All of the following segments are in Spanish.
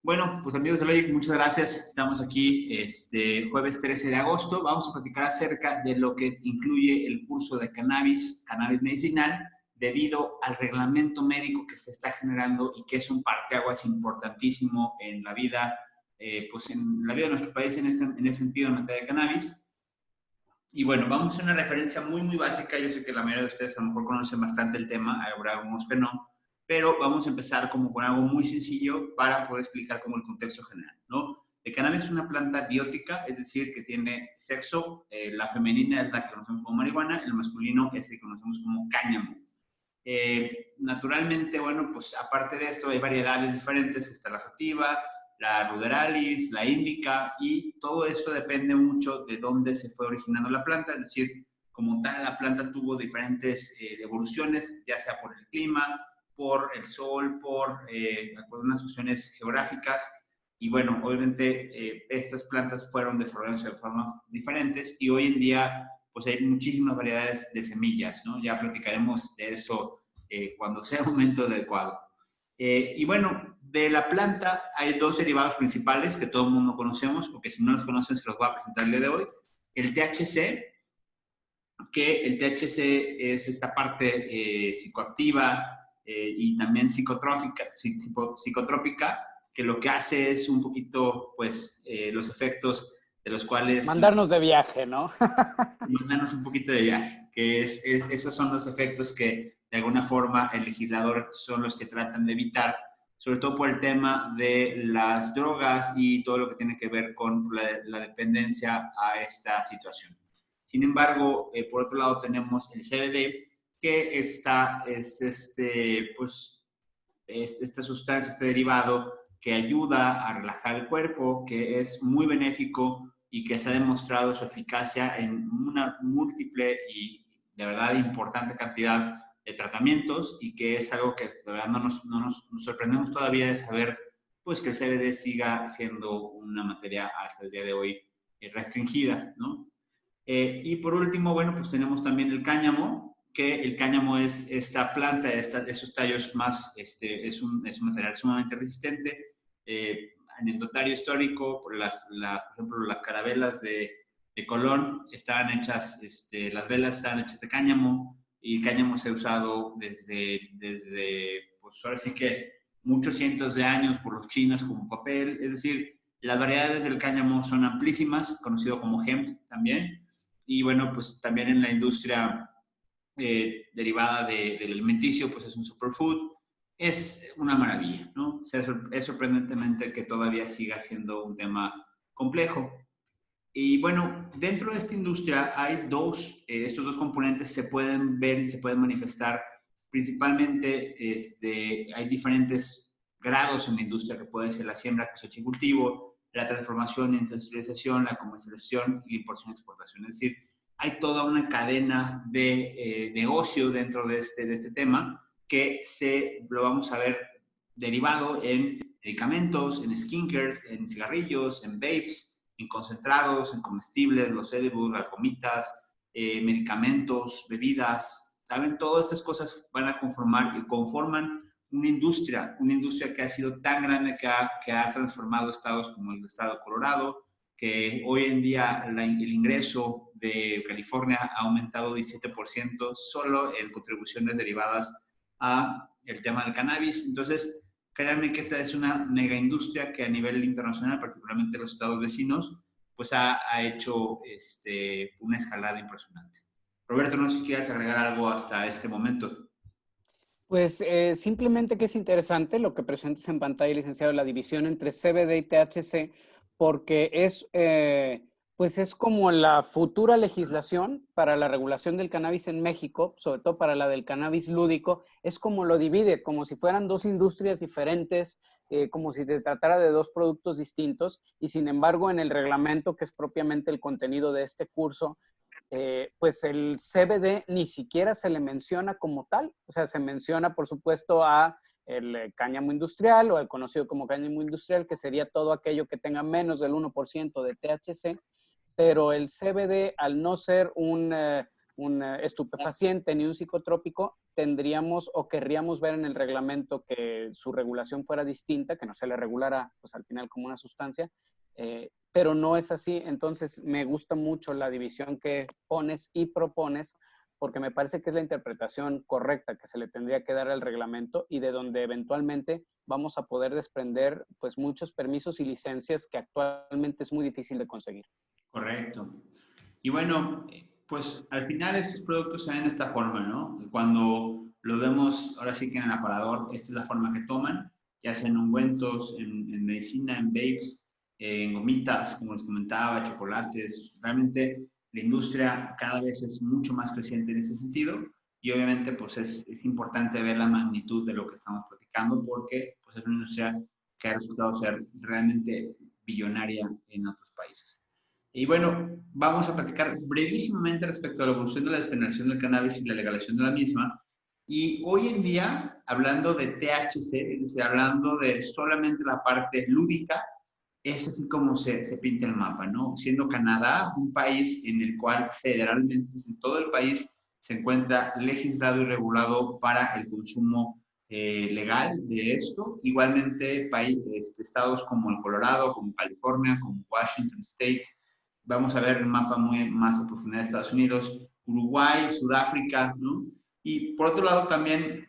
Bueno, pues amigos de Logic, muchas gracias. Estamos aquí jueves 13 de agosto. Vamos a platicar acerca de lo que incluye el curso de cannabis medicinal, debido al reglamento médico que se está generando y que es un parteaguas importantísimo en la vida, pues en la vida de nuestro país en ese sentido en materia de cannabis. Y bueno, vamos a hacer una referencia muy básica. Yo sé que la mayoría de ustedes a lo mejor conocen bastante el tema, habrá algunos que no, pero vamos a empezar como con algo muy sencillo para poder explicar como el contexto general, ¿no? El cannabis es una planta biótica, es decir, que tiene sexo. La femenina es la que conocemos como marihuana, el masculino es el que conocemos como cáñamo. Naturalmente, bueno, pues aparte de esto hay variedades diferentes, está la sativa, la ruderalis, la índica, y todo esto depende mucho de dónde se fue originando la planta, es decir, como tal la planta tuvo diferentes evoluciones, ya sea por el clima, por el sol, por algunas cuestiones geográficas, y bueno, obviamente estas plantas fueron desarrolladas de formas diferentes y hoy en día pues hay muchísimas variedades de semillas, ¿no? Ya platicaremos de eso cuando sea el momento adecuado. Y bueno, de la planta hay dos derivados principales que todo el mundo conocemos, porque si no los conocen se los voy a presentar el día de hoy. El THC, que el THC es esta parte psicoactiva y también psicotrópica, que lo que hace es un poquito, pues, los efectos de los cuales... Mandarnos de viaje, ¿no? Mandarnos un poquito de viaje, que esos son los efectos que de alguna forma el legislador son los que tratan de evitar, sobre todo por el tema de las drogas y todo lo que tiene que ver con la dependencia a esta situación. Sin embargo, por otro lado tenemos el CBD, que es esta sustancia, este derivado que ayuda a relajar el cuerpo, que es muy benéfico y que se ha demostrado su eficacia en una múltiple y de verdad importante cantidad de tratamientos, y que es algo que de verdad nos sorprendemos todavía de saber, pues, que el CBD siga siendo una materia hasta el día de hoy restringida, ¿no? Y por último, bueno, pues tenemos también el cáñamo, que el cáñamo es esta planta, esos tallos más, es un material sumamente resistente. Anecdotario histórico, por ejemplo, las carabelas de Colón estaban hechas, las velas estaban hechas de cáñamo, y el cáñamo se ha usado desde pues ahora sí que muchos cientos de años por los chinos como papel. Es decir, las variedades del cáñamo son amplísimas, conocido como hemp también, y bueno, pues también en la industria derivada del alimenticio, pues es un superfood. Es una maravilla, ¿no? Es sorprendentemente que todavía siga siendo un tema complejo. Y bueno, dentro de esta industria hay estos dos componentes se pueden ver y se pueden manifestar. Principalmente, hay diferentes grados en la industria, que puede ser la siembra, cosecha y cultivo, la transformación y industrialización, la comercialización y la importación y exportación. Es decir, hay toda una cadena de negocio dentro de este tema, que lo vamos a ver derivado en medicamentos, en skincares, en cigarrillos, en vapes, en concentrados, en comestibles, los edibles, las gomitas, medicamentos, bebidas, ¿saben? Todas estas cosas van a conformar y conforman una industria que ha sido tan grande que ha transformado estados como el estado de Colorado, que hoy en día el ingreso de California ha aumentado 17% solo en contribuciones derivadas a el tema del cannabis. Entonces, créanme que esta es una mega industria que a nivel internacional, particularmente los estados vecinos, pues ha hecho una escalada impresionante. Roberto, no sé si quieres agregar algo hasta este momento. Pues simplemente que es interesante lo que presentas en pantalla, licenciado, la división entre CBD y THC, porque pues es como la futura legislación para la regulación del cannabis en México, sobre todo para la del cannabis lúdico, es como lo divide, como si fueran dos industrias diferentes, como si se tratara de dos productos distintos, y sin embargo en el reglamento, que es propiamente el contenido de este curso, pues el CBD ni siquiera se le menciona como tal. O sea, se menciona, por supuesto, a el cáñamo industrial o el conocido como cáñamo industrial, que sería todo aquello que tenga menos del 1% de THC, pero el CBD, al no ser un estupefaciente ni un psicotrópico, tendríamos o querríamos ver en el reglamento que su regulación fuera distinta, que no se le regulara pues al final como una sustancia, pero no es así. Entonces me gusta mucho la división que pones y propones, porque me parece que es la interpretación correcta que se le tendría que dar al reglamento y de donde eventualmente vamos a poder desprender pues muchos permisos y licencias que actualmente es muy difícil de conseguir. Correcto. Y bueno, pues al final estos productos se ven de esta forma, ¿no? Cuando lo vemos ahora sí que en el aparador, esta es la forma que toman, ya sea en ungüentos, en medicina, en vapes, en gomitas, como les comentaba, chocolates. Realmente la industria cada vez es mucho más creciente en ese sentido y obviamente pues es importante ver la magnitud de lo que estamos platicando porque pues es una industria que ha resultado ser realmente billonaria en otros países. Y bueno, vamos a platicar brevísimamente respecto a la evolución de la despenalización del cannabis y la legalización de la misma. Y hoy en día, hablando de THC, es decir, hablando de solamente la parte lúdica, es así como se pinta el mapa, ¿no? Siendo Canadá un país en el cual federalmente en todo el país se encuentra legislado y regulado para el consumo legal de esto. Igualmente, estados como el Colorado, como California, como Washington State. Vamos a ver el mapa muy más a profundidad de Estados Unidos, Uruguay, Sudáfrica, ¿no? Y por otro lado también,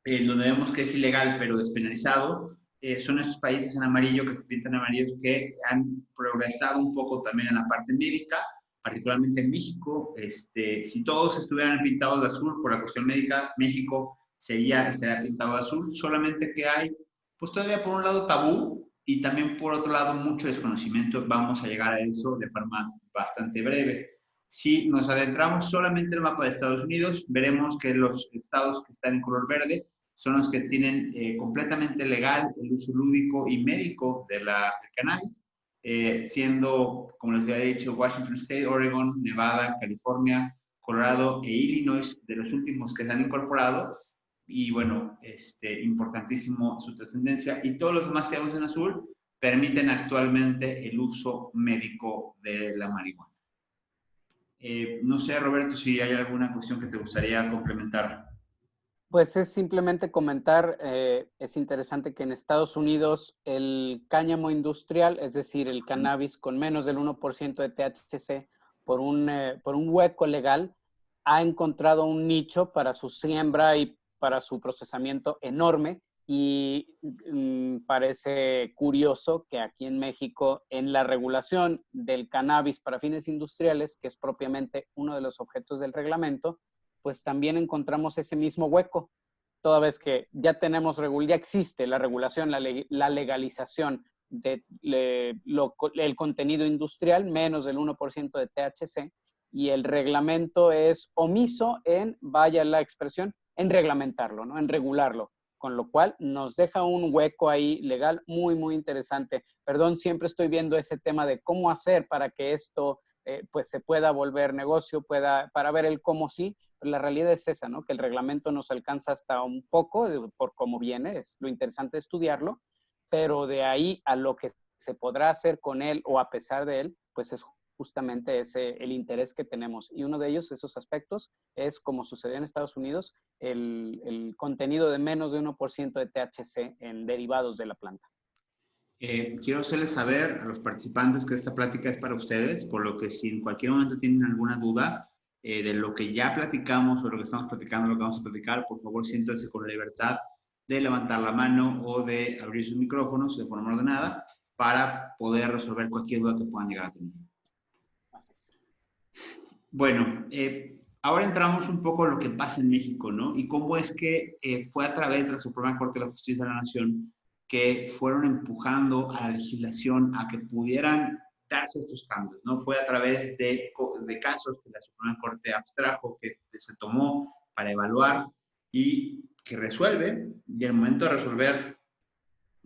donde vemos que es ilegal pero despenalizado, son esos países en amarillo que se pintan amarillos que han progresado un poco también en la parte médica, particularmente en México. Si todos estuvieran pintados de azul por la cuestión médica, México estaría pintado de azul, solamente que hay, pues todavía por un lado tabú y también por otro lado mucho desconocimiento. Vamos a llegar a eso de forma bastante breve. Si nos adentramos solamente en el mapa de Estados Unidos, veremos que los estados que están en color verde son los que tienen completamente legal el uso lúdico y médico del cannabis, siendo, como les había dicho, Washington State, Oregon, Nevada, California, Colorado e Illinois de los últimos que se han incorporado. Y bueno, importantísimo su trascendencia. Y todos los demás que vemos en azul permiten actualmente el uso médico de la marihuana. No sé, Roberto, si hay alguna cuestión que te gustaría complementar. Pues es simplemente comentar, es interesante que en Estados Unidos el cáñamo industrial, es decir, el cannabis con menos del 1% de THC por un hueco legal, ha encontrado un nicho para su siembra y para su procesamiento enorme. Y parece curioso que aquí en México, en la regulación del cannabis para fines industriales, que es propiamente uno de los objetos del reglamento, pues también encontramos ese mismo hueco, toda vez que ya existe la regulación, la legalización el contenido industrial, menos del 1% de THC, y el reglamento es omiso en, vaya la expresión, en reglamentarlo, ¿no? En regularlo, con lo cual nos deja un hueco ahí legal muy, muy interesante. Perdón, siempre estoy viendo ese tema de cómo hacer para que esto pues se pueda volver negocio, para ver el cómo sí, pero la realidad es esa, ¿no? Que el reglamento nos alcanza hasta un poco por cómo viene, es lo interesante de estudiarlo, pero de ahí a lo que se podrá hacer con él o a pesar de él, pues es justamente el interés que tenemos. Y uno de ellos, esos aspectos, es como sucedió en Estados Unidos, el contenido de menos de 1% de THC en derivados de la planta. Quiero hacerles saber a los participantes que esta plática es para ustedes, por lo que si en cualquier momento tienen alguna duda de lo que ya platicamos o lo que estamos platicando, lo que vamos a platicar, por favor siéntanse con la libertad de levantar la mano o de abrir sus micrófonos de forma ordenada para poder resolver cualquier duda que puedan llegar a tener. Gracias. Bueno, ahora entramos un poco a lo que pasa en México, ¿no? Y cómo es que fue a través de la Suprema Corte de la Justicia de la Nación que fueron empujando a la legislación a que pudieran darse estos cambios, ¿no? Fue a través de casos que la Suprema Corte abstrajo, que se tomó para evaluar y que resuelve, y al momento de resolver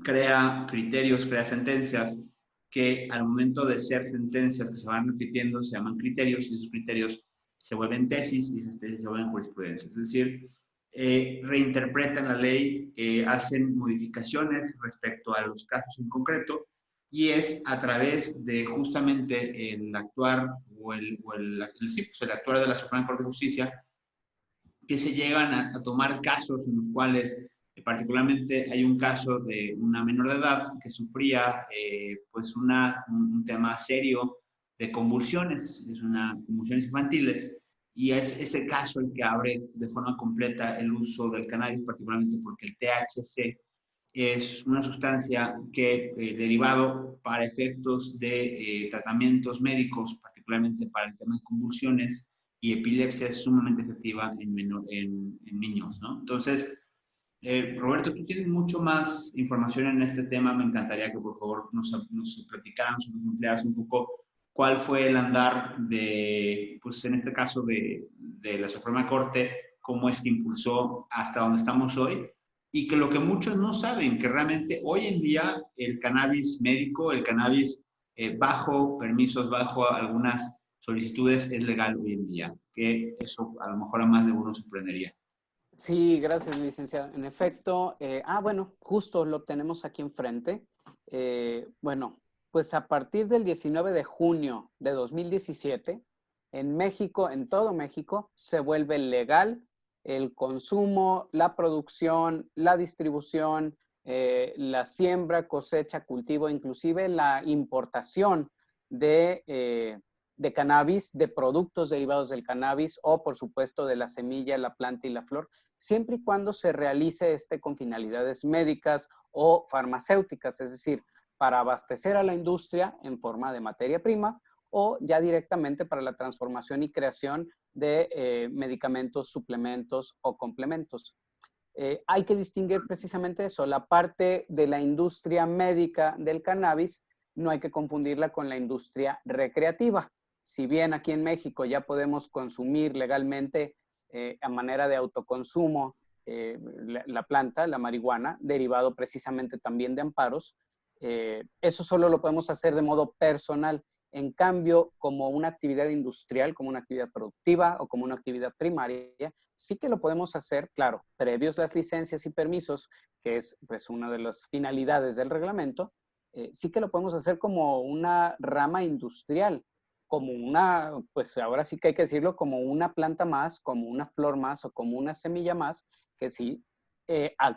crea criterios, crea sentencias que al momento de ser sentencias que se van repitiendo se llaman criterios y esos criterios se vuelven tesis y esas tesis se vuelven jurisprudencia. Es decir, reinterpretan la ley, hacen modificaciones respecto a los casos en concreto y es a través de justamente el actuar sí, pues el actuar de la Suprema Corte de Justicia que se llegan a tomar casos en los cuales particularmente hay un caso de una menor de edad que sufría pues un tema serio de convulsiones, convulsiones infantiles, y es ese caso el que abre de forma completa el uso del cannabis, particularmente porque el THC es una sustancia que, derivado para efectos de tratamientos médicos, particularmente para el tema de convulsiones y epilepsia, es sumamente efectiva en niños, ¿no? Entonces, Roberto, tú tienes mucho más información en este tema. Me encantaría que por favor nos platicaras, nos ampliaras un poco cuál fue el andar de, pues en este caso de la Suprema Corte, cómo es que impulsó hasta donde estamos hoy, y que lo que muchos no saben, que realmente hoy en día el cannabis médico, el cannabis bajo permisos, bajo algunas solicitudes, es legal hoy en día, que eso a lo mejor a más de uno sorprendería. Sí, gracias, licenciado. En efecto, bueno, justo lo tenemos aquí enfrente. Bueno, pues a partir del 19 de junio de 2017, en México, en todo México, se vuelve legal el consumo, la producción, la distribución, la siembra, cosecha, cultivo, inclusive la importación de cannabis, de productos derivados del cannabis o, por supuesto, de la semilla, la planta y la flor, siempre y cuando se realice con finalidades médicas o farmacéuticas, es decir, para abastecer a la industria en forma de materia prima o ya directamente para la transformación y creación de medicamentos, suplementos o complementos. Hay que distinguir precisamente eso, la parte de la industria médica del cannabis, no hay que confundirla con la industria recreativa. Si bien aquí en México ya podemos consumir legalmente a manera de autoconsumo la planta, la marihuana, derivado precisamente también de amparos, eso solo lo podemos hacer de modo personal. En cambio, como una actividad industrial, como una actividad productiva o como una actividad primaria, sí que lo podemos hacer, claro, previos las licencias y permisos, que es pues una de las finalidades del reglamento, sí que lo podemos hacer como una rama industrial, como una, pues ahora sí que hay que decirlo, como una planta más, como una flor más o como una semilla más, que sí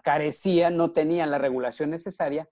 carecía, no tenía la regulación necesaria,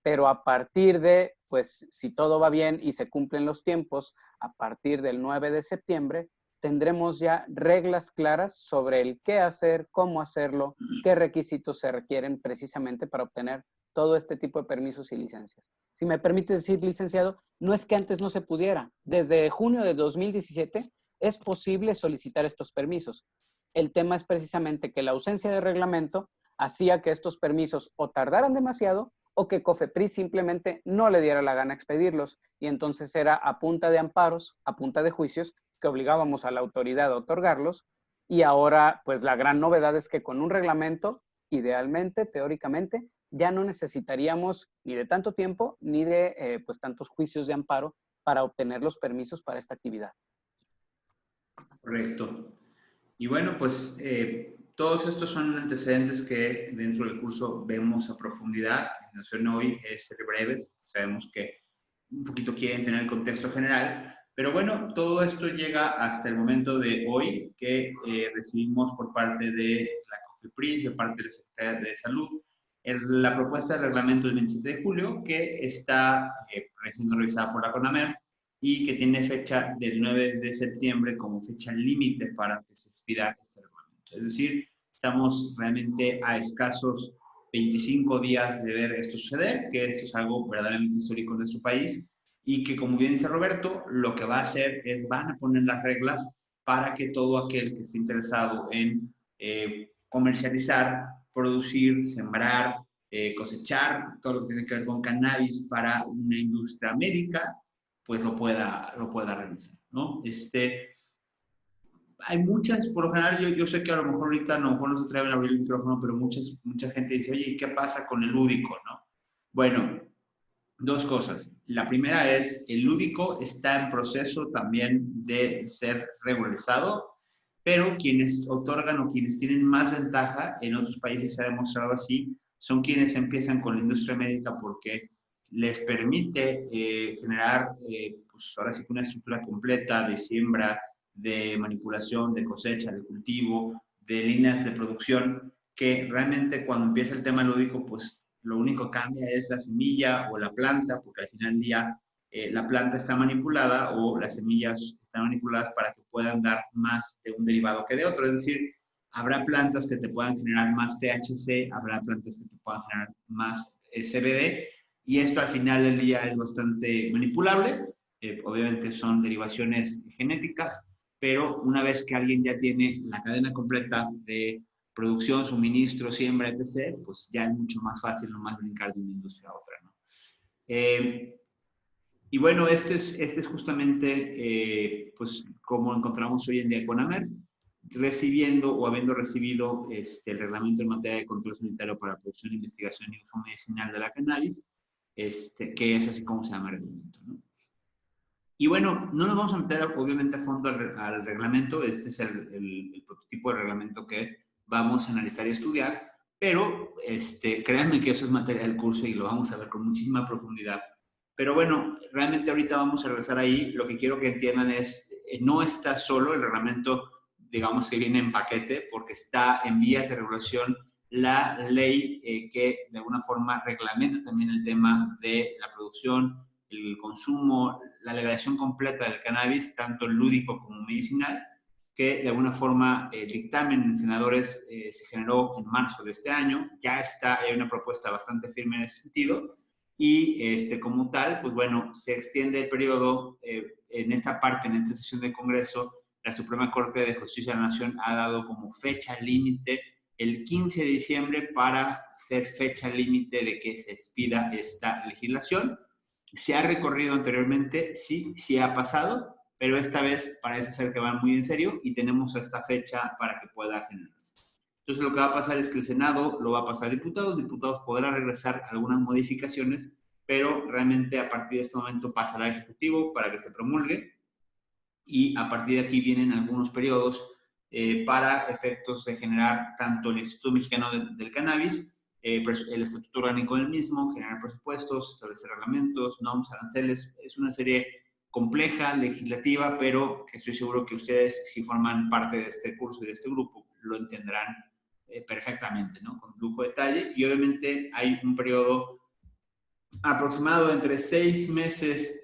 pero a partir de, pues si todo va bien y se cumplen los tiempos, a partir del 9 de septiembre, tendremos ya reglas claras sobre el qué hacer, cómo hacerlo, qué requisitos se requieren precisamente para obtener todo este tipo de permisos y licencias. Si me permite decir, licenciado, no es que antes no se pudiera. Desde junio de 2017 es posible solicitar estos permisos. El tema es precisamente que la ausencia de reglamento hacía que estos permisos o tardaran demasiado o que COFEPRIS simplemente no le diera la gana expedirlos y entonces era a punta de amparos, a punta de juicios, que obligábamos a la autoridad a otorgarlos, y ahora pues la gran novedad es que con un reglamento, idealmente, teóricamente, ya no necesitaríamos ni de tanto tiempo ni de pues tantos juicios de amparo para obtener los permisos para esta actividad. Correcto. Y bueno, pues todos estos son antecedentes que dentro del curso vemos a profundidad. La intención hoy es ser breves, sabemos que un poquito quieren tener el contexto general, pero bueno, todo esto llega hasta el momento de hoy que recibimos por parte de la COFEPRIS, de parte de la Secretaría de Salud, la propuesta de reglamento del 27 de julio que está siendo revisada por la CONAMER y que tiene fecha del 9 de septiembre como fecha límite para que se expida este reglamento. Es decir, estamos realmente a escasos 25 días de ver esto suceder, que esto es algo verdaderamente histórico en nuestro país y que, como bien dice Roberto, lo que va a hacer es van a poner las reglas para que todo aquel que esté interesado en comercializar, producir, sembrar, cosechar, todo lo que tiene que ver con cannabis para una industria médica, pues lo pueda realizar, ¿no? Hay muchas, por lo general, yo sé que a lo mejor ahorita a lo mejor no se atreven a abrir el micrófono, pero mucha gente dice, oye, ¿qué pasa con el lúdico, no? Bueno, dos cosas. La primera es, el lúdico está en proceso también de ser regularizado, pero quienes otorgan o quienes tienen más ventaja, en otros países se ha demostrado así, son quienes empiezan con la industria médica porque les permite generar, pues ahora sí que una estructura completa de siembra, de manipulación, de cosecha, de cultivo, de líneas de producción, que realmente cuando empieza el tema lúdico, pues lo único que cambia es la semilla o la planta, porque al final del día la planta está manipulada o las semillas están manipuladas para que puedan dar más de un derivado que de otro. Es decir, habrá plantas que te puedan generar más THC, habrá plantas que te puedan generar más CBD, y esto al final del día es bastante manipulable. Obviamente son derivaciones genéticas, pero una vez que alguien ya tiene la cadena completa de producción, suministro, siembra, etc., pues ya es mucho más fácil nomás brincar de una industria a otra, ¿no? Y bueno, este es justamente pues como encontramos hoy en día con AMER, recibiendo o habiendo recibido el reglamento en materia de control sanitario para producción, investigación y uso medicinal de la cannabis, que es así como se llama el reglamento, ¿no? Y bueno, no nos vamos a meter obviamente a fondo al reglamento, este es el prototipo de reglamento que vamos a analizar y estudiar, pero créanme que eso es materia del curso y lo vamos a ver con muchísima profundidad. Pero bueno, realmente ahorita vamos a regresar ahí. Lo que quiero que entiendan es, no está solo el reglamento, digamos que viene en paquete, porque está en vías de regulación la ley que de alguna forma reglamenta también el tema de la producción, el consumo, la legalización completa del cannabis, tanto lúdico como medicinal, que de alguna forma el dictamen en senadores se generó en marzo de este año. Ya está, hay una propuesta bastante firme en ese sentido. Y como tal, pues bueno, se extiende el periodo en esta parte, en esta sesión del Congreso. La Suprema Corte de Justicia de la Nación ha dado como fecha límite el 15 de diciembre para ser fecha límite de que se expida esta legislación. Se ha recorrido anteriormente, sí, sí ha pasado, pero esta vez parece ser que van muy en serio y tenemos esta fecha para que pueda generarse. Entonces lo que va a pasar es que el Senado lo va a pasar a diputados podrán regresar algunas modificaciones, pero realmente a partir de este momento pasará al Ejecutivo para que se promulgue, y a partir de aquí vienen algunos periodos para efectos de generar tanto el Instituto Mexicano del Cannabis, el Estatuto Orgánico del mismo, generar presupuestos, establecer reglamentos, normas, aranceles. Es una serie compleja, legislativa, pero estoy seguro que ustedes, si forman parte de este curso y de este grupo, lo entenderán perfectamente, ¿no? Con lujo de detalle. Y obviamente hay un periodo aproximado de entre 6 meses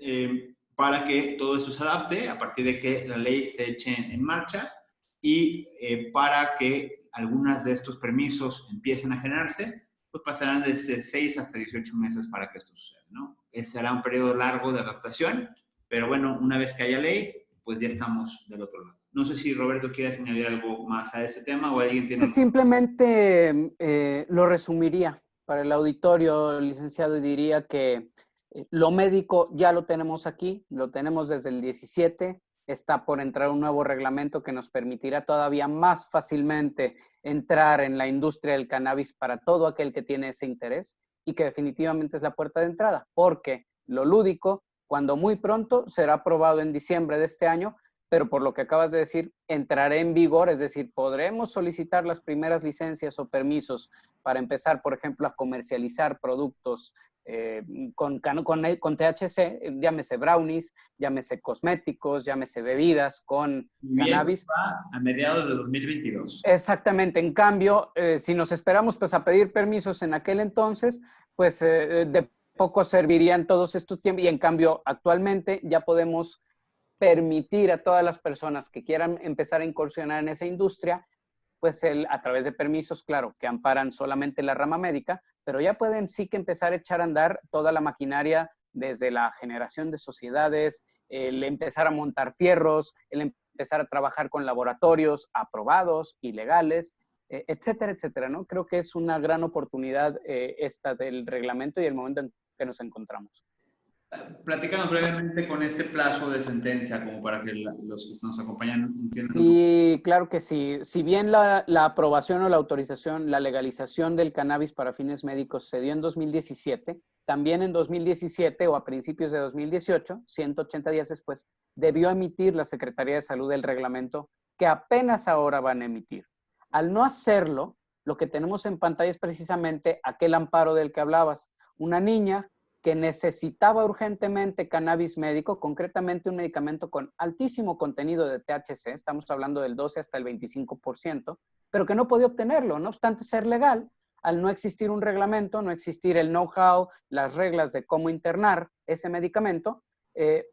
para que todo esto se adapte, a partir de que la ley se eche en marcha, y para que algunas de estos permisos empiecen a generarse, pues pasarán de 6 hasta 18 meses para que esto suceda, ¿no? Ese será un periodo largo de adaptación, pero bueno, una vez que haya ley, pues ya estamos del otro lado. No sé si Roberto quieres añadir algo más a este tema o alguien tiene... Simplemente lo resumiría para el auditorio, licenciado, y diría que lo médico ya lo tenemos aquí, lo tenemos desde el 17, está por entrar un nuevo reglamento que nos permitirá todavía más fácilmente entrar en la industria del cannabis para todo aquel que tiene ese interés, y que definitivamente es la puerta de entrada, porque lo lúdico, cuando muy pronto será aprobado en diciembre de este año, pero por lo que acabas de decir, entrará en vigor, es decir, podremos solicitar las primeras licencias o permisos para empezar, por ejemplo, a comercializar productos con THC, llámese brownies, llámese cosméticos, llámese bebidas con cannabis. A mediados de 2022. Exactamente. En cambio, si nos esperamos pues a pedir permisos en aquel entonces, pues de poco servirían todos estos tiempos, y en cambio actualmente ya podemos permitir a todas las personas que quieran empezar a incursionar en esa industria, pues a través de permisos, claro, que amparan solamente la rama médica, pero ya pueden sí que empezar a echar a andar toda la maquinaria, desde la generación de sociedades, el empezar a montar fierros, el empezar a trabajar con laboratorios aprobados y legales, etcétera, etcétera, ¿no? Creo que es una gran oportunidad esta del reglamento y el momento en que nos encontramos. Platicamos brevemente con este plazo de sentencia, como para que los que nos acompañan entiendan. Sí, claro que sí. Si bien la aprobación o la autorización, la legalización del cannabis para fines médicos se dio en 2017, también en 2017 o a principios de 2018, 180 días después, debió emitir la Secretaría de Salud el reglamento que apenas ahora van a emitir. Al no hacerlo, lo que tenemos en pantalla es precisamente aquel amparo del que hablabas. Una niña que necesitaba urgentemente cannabis médico, concretamente un medicamento con altísimo contenido de THC, estamos hablando del 12 hasta el 25%, pero que no podía obtenerlo, no obstante ser legal, al no existir un reglamento, no existir el know-how, las reglas de cómo internar ese medicamento,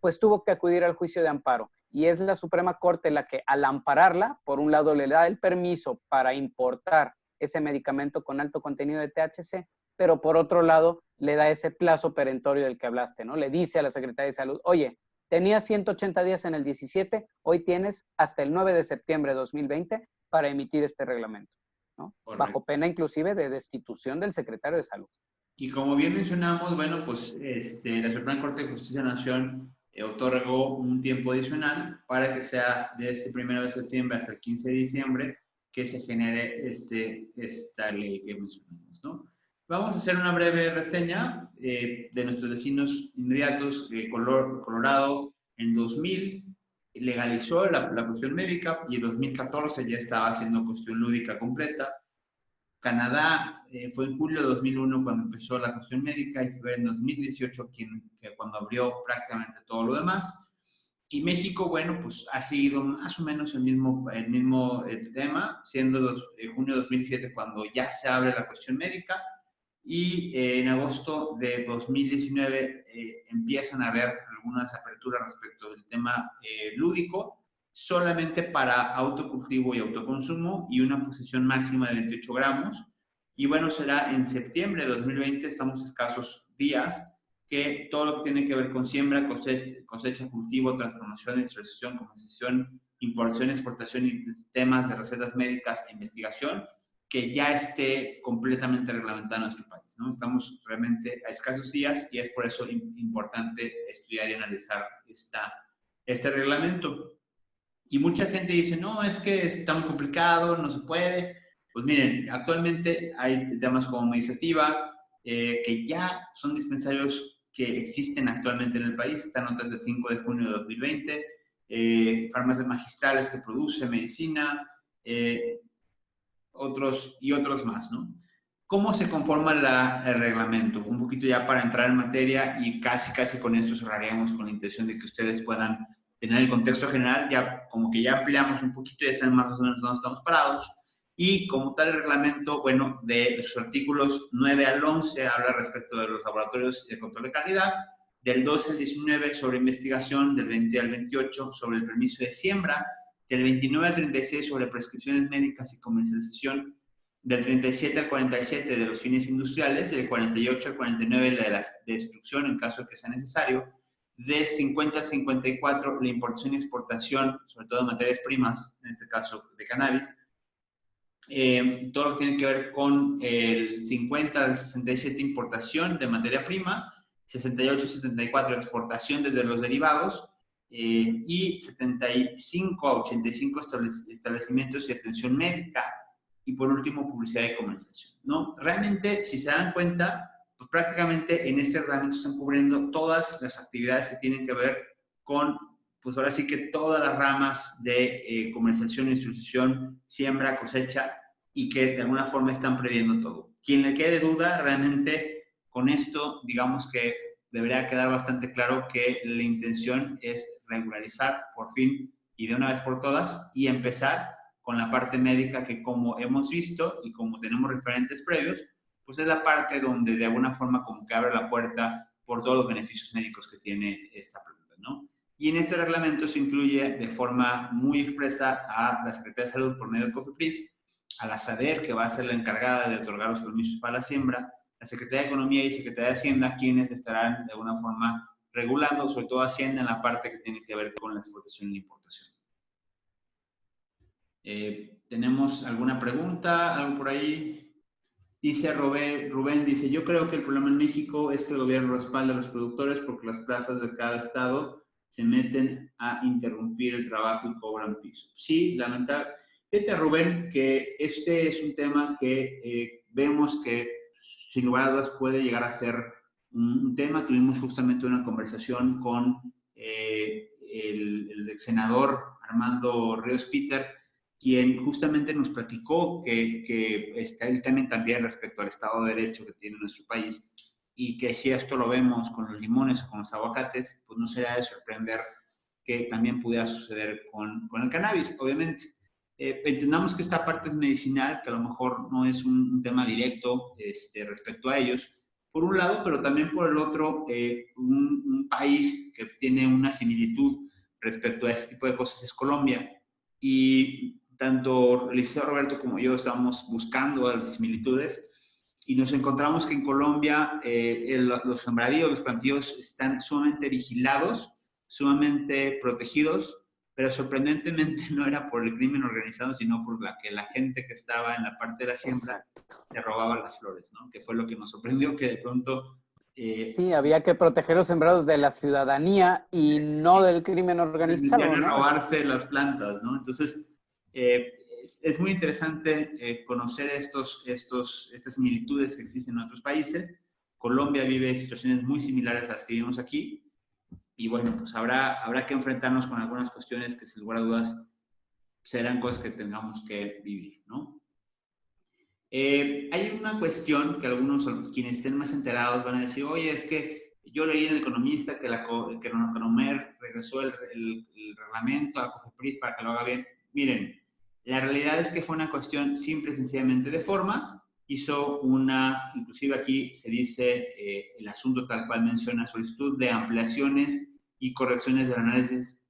pues tuvo que acudir al juicio de amparo. Y es la Suprema Corte la que, al ampararla, por un lado le da el permiso para importar ese medicamento con alto contenido de THC, pero por otro lado le da ese plazo perentorio del que hablaste, ¿no? Le dice a la Secretaría de Salud, oye, tenías 180 días en el 17, hoy tienes hasta el 9 de septiembre de 2020 para emitir este reglamento, ¿no? Bajo pena inclusive de destitución del secretario de Salud. Y como bien mencionamos, bueno, pues la Suprema Corte de Justicia de la Nación otorgó un tiempo adicional para que sea de este 1 de septiembre hasta el 15 de diciembre que se genere esta ley que mencionamos, ¿no? Vamos a hacer una breve reseña de nuestros vecinos inmediatos. Colorado en 2000 legalizó la cuestión médica y en 2014 ya estaba haciendo cuestión lúdica completa. Canadá fue en julio de 2001 cuando empezó la cuestión médica y fue en 2018 cuando abrió prácticamente todo lo demás. Y México, bueno, pues ha seguido más o menos el mismo tema, siendo junio de 2017 cuando ya se abre la cuestión médica y en agosto de 2019 empiezan a haber algunas aperturas respecto del tema lúdico, solamente para autocultivo y autoconsumo y una posesión máxima de 28 gramos. Y bueno, será en septiembre de 2020, estamos a escasos días, que todo lo que tiene que ver con siembra, cosecha, cultivo, transformación, extracción, comercialización, importación, exportación y temas de recetas médicas e investigación, que ya esté completamente reglamentado en nuestro país, ¿no? Estamos realmente a escasos días y es por eso importante estudiar y analizar este reglamento. Y mucha gente dice, no, es que está muy complicado, no se puede. Pues miren, actualmente hay temas como Medisativa, que ya son dispensarios que existen actualmente en el país, están notas del 5 de junio de 2020, farmacias magistrales que producen medicina, otros más, ¿no? ¿Cómo se conforma el reglamento? Un poquito ya para entrar en materia y casi con esto cerraríamos con la intención de que ustedes puedan tener el contexto general, ya como que ya ampliamos un poquito y ya saben más o menos dónde estamos parados. Y como tal el reglamento, bueno, de sus artículos 9 al 11 habla respecto de los laboratorios de control de calidad, del 12 al 19 sobre investigación, del 20 al 28 sobre el permiso de siembra, del 29 al 36 sobre prescripciones médicas y comercialización, del 37 al 47 de los fines industriales, del 48 al 49 de la destrucción en caso de que sea necesario, del 50 al 54 la importación y exportación, sobre todo de materias primas, en este caso de cannabis, todo lo que tiene que ver con el 50 al 67 importación de materia prima, 68 y 74 exportación desde los derivados, y 75 a 85 establecimientos de atención médica, y por último publicidad y comercialización, ¿no? Realmente, si se dan cuenta, pues prácticamente en este reglamento están cubriendo todas las actividades que tienen que ver con, pues ahora sí que todas las ramas de comercialización, distribución, siembra, cosecha, y que de alguna forma están previendo todo. Quien le quede duda, realmente con esto, digamos que debería quedar bastante claro que la intención es regularizar por fin y de una vez por todas y empezar con la parte médica que, como hemos visto y como tenemos referentes previos, pues es la parte donde de alguna forma como que abre la puerta por todos los beneficios médicos que tiene esta pregunta, ¿no? Y en este reglamento se incluye de forma muy expresa a la Secretaría de Salud por medio del COFEPRIS, a la SADER, que va a ser la encargada de otorgar los permisos para la siembra, la Secretaría de Economía y Secretaría de Hacienda, quienes estarán de alguna forma regulando, sobre todo Hacienda, en la parte que tiene que ver con la exportación y la importación. ¿Tenemos alguna pregunta? ¿Algo por ahí? Dice Rubén, dice, yo creo que el problema en México es que el gobierno respalda a los productores porque las plazas de cada estado se meten a interrumpir el trabajo y cobran piso. Sí, lamentable. Fíjate, Rubén, que este es un tema que vemos que sin lugar a dudas puede llegar a ser un tema. Tuvimos justamente una conversación con el senador Armando Ríos Peter, quien justamente nos platicó que está el tema también respecto al Estado de Derecho que tiene nuestro país, y que si esto lo vemos con los limones o con los aguacates, pues no sería de sorprender que también pudiera suceder con el cannabis, obviamente. Entendamos que esta parte es medicinal, que a lo mejor no es un tema directo respecto a ellos, por un lado, pero también por el otro, un país que tiene una similitud respecto a este tipo de cosas es Colombia. Y tanto el licenciado Roberto como yo estamos buscando las similitudes y nos encontramos que en Colombia los sembradíos, los plantíos están sumamente vigilados, sumamente protegidos, pero sorprendentemente no era por el crimen organizado, sino por la gente que estaba en la parte de la siembra Exacto. le robaba las flores, ¿no? Que fue lo que nos sorprendió, que de pronto... Sí, había que proteger los sembrados de la ciudadanía y no del crimen se metían organizado, a ¿no? robarse las plantas, ¿no? Entonces, es muy interesante conocer estas similitudes que existen en otros países. Colombia vive situaciones muy similares a las que vivimos aquí. Y bueno, pues habrá que enfrentarnos con algunas cuestiones que sin lugar a dudas serán cosas que tengamos que vivir, ¿no? Hay una cuestión que algunos, quienes estén más enterados, van a decir, oye, es que yo leí en El Economista que que Conomer regresó el reglamento a COFEPRIS para que lo haga bien. Miren, la realidad es que fue una cuestión simple y sencillamente de forma. Hizo inclusive aquí se dice el asunto tal cual menciona, solicitud de ampliaciones y correcciones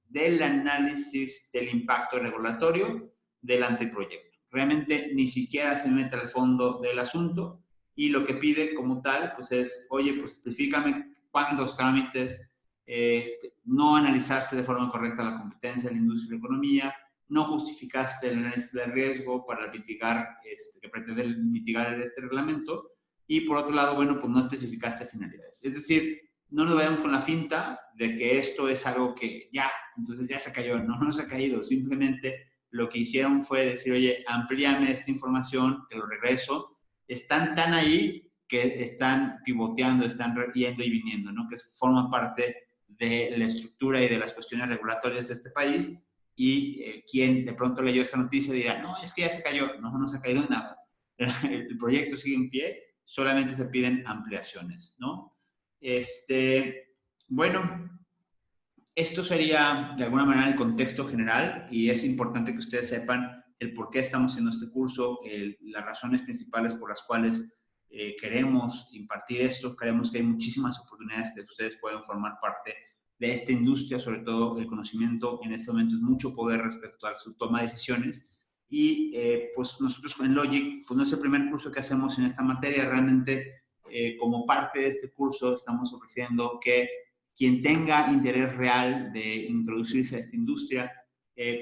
del análisis del impacto regulatorio del anteproyecto. Realmente ni siquiera se mete al fondo del asunto y lo que pide como tal, pues es, oye, pues específicame cuántos trámites no analizaste de forma correcta la competencia de la industria y la economía, no justificaste el análisis de riesgo para mitigar, que pretende mitigar este reglamento, y por otro lado, bueno, pues no especificaste finalidades. Es decir, no nos vayamos con la finta de que esto es algo que ya, entonces ya se cayó. No se ha caído, simplemente lo que hicieron fue decir, oye, amplíame esta información, te lo regreso. Están tan ahí que están pivoteando, están yendo y viniendo, ¿no? Que forma parte de la estructura y de las cuestiones regulatorias de este país. Y quien de pronto leyó esta noticia dirá, no, es que ya se cayó. No se ha caído nada. El proyecto sigue en pie, solamente se piden ampliaciones, ¿no? Bueno, esto sería de alguna manera el contexto general y es importante que ustedes sepan el por qué estamos haciendo este curso, las razones principales por las cuales queremos impartir esto. Creemos que hay muchísimas oportunidades que ustedes pueden formar parte de esta industria, sobre todo el conocimiento en este momento es mucho poder respecto a su toma de decisiones y pues nosotros en Logic, pues no es el primer curso que hacemos en esta materia, realmente como parte de este curso estamos ofreciendo que quien tenga interés real de introducirse a esta industria,